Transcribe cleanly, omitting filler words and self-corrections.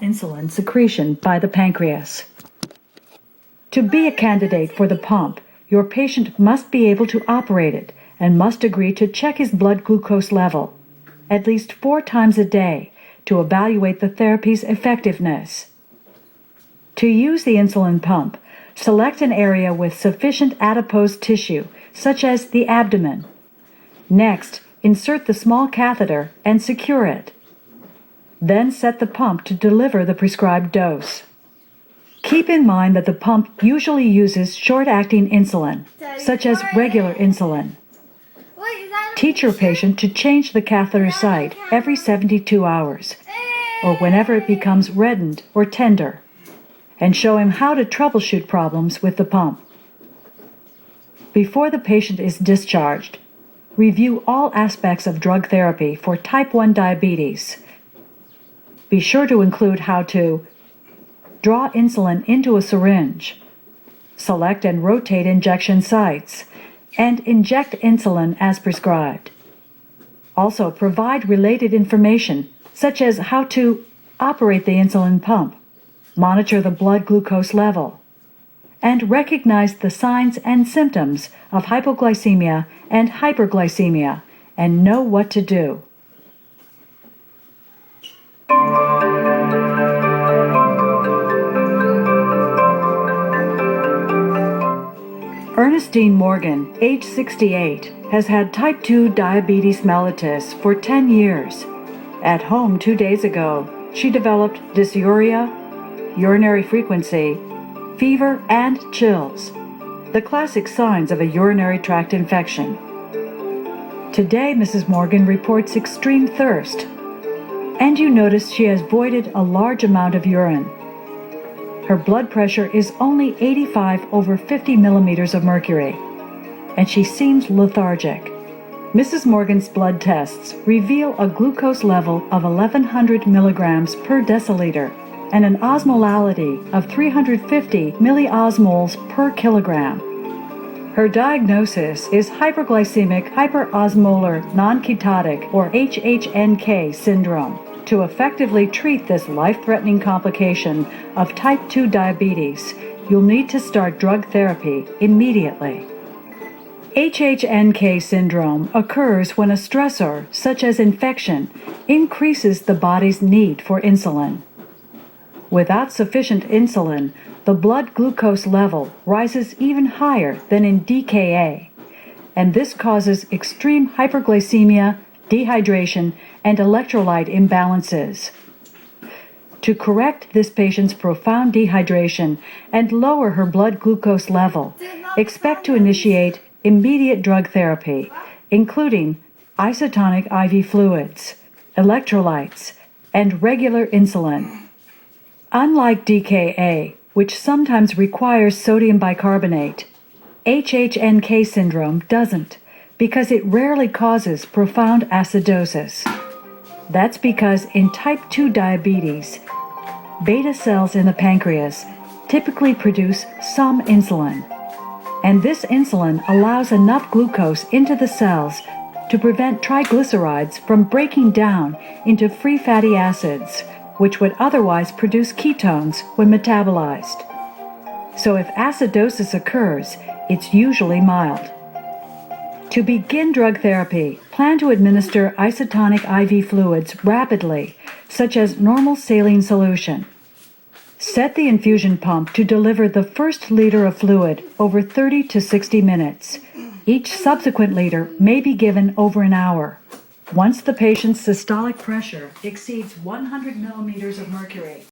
normal insulin secretion by the pancreas. To be a candidate for the pump, your patient must be able to operate it and must agree to check his blood glucose level at least 4 times a day to evaluate the therapy's effectiveness. To use the insulin pump, select an area with sufficient adipose tissue, such as the abdomen. Next, insert the small catheter and secure it. Then set the pump to deliver the prescribed dose. Keep in mind that the pump usually uses short-acting insulin, such as regular insulin. Teach your patient to change the catheter site every 72 hours, or whenever it becomes reddened or tender, and show him how to troubleshoot problems with the pump. Before the patient is discharged, review all aspects of drug therapy for type 1 diabetes. Be sure to include how to draw insulin into a syringe, select and rotate injection sites, and inject insulin as prescribed. Also, provide related information, such as how to operate the insulin pump, monitor the blood glucose level, and recognize the signs and symptoms of hypoglycemia and hyperglycemia, and know what to do. Ernestine Morgan, age 68, has had type 2 diabetes mellitus for 10 years. At home 2 days ago, she developed dysuria, urinary frequency, fever, and chills, the classic signs of a urinary tract infection. Today, Mrs. Morgan reports extreme thirst, and you notice she has voided a large amount of urine. Her blood pressure is only 85/50 millimeters of mercury, and she seems lethargic. Mrs. Morgan's blood tests reveal a glucose level of 1100 milligrams per deciliter and an osmolality of 350 milliosmoles per kilogram. Her diagnosis is hyperglycemic hyperosmolar non-ketotic, or HHNK syndrome. To effectively treat this life-threatening complication of type 2 diabetes, you'll need to start drug therapy immediately. HHNK syndrome occurs when a stressor, such as infection, increases the body's need for insulin. Without sufficient insulin, the blood glucose level rises even higher than in DKA, and this causes extreme hyperglycemia, dehydration, and electrolyte imbalances. To correct this patient's profound dehydration and lower her blood glucose level, expect to initiate immediate drug therapy, including isotonic IV fluids, electrolytes, and regular insulin. Unlike DKA, which sometimes requires sodium bicarbonate, HHNK syndrome doesn't, because it rarely causes profound acidosis. That's because in type 2 diabetes, beta cells in the pancreas typically produce some insulin, and this insulin allows enough glucose into the cells to prevent triglycerides from breaking down into free fatty acids, which would otherwise produce ketones when metabolized. So if acidosis occurs, it's usually mild. To begin drug therapy, plan to administer isotonic IV fluids rapidly, such as normal saline solution. Set the infusion pump to deliver the first liter of fluid over 30 to 60 minutes. Each subsequent liter may be given over an hour. Once the patient's systolic pressure exceeds 100 millimeters of mercury,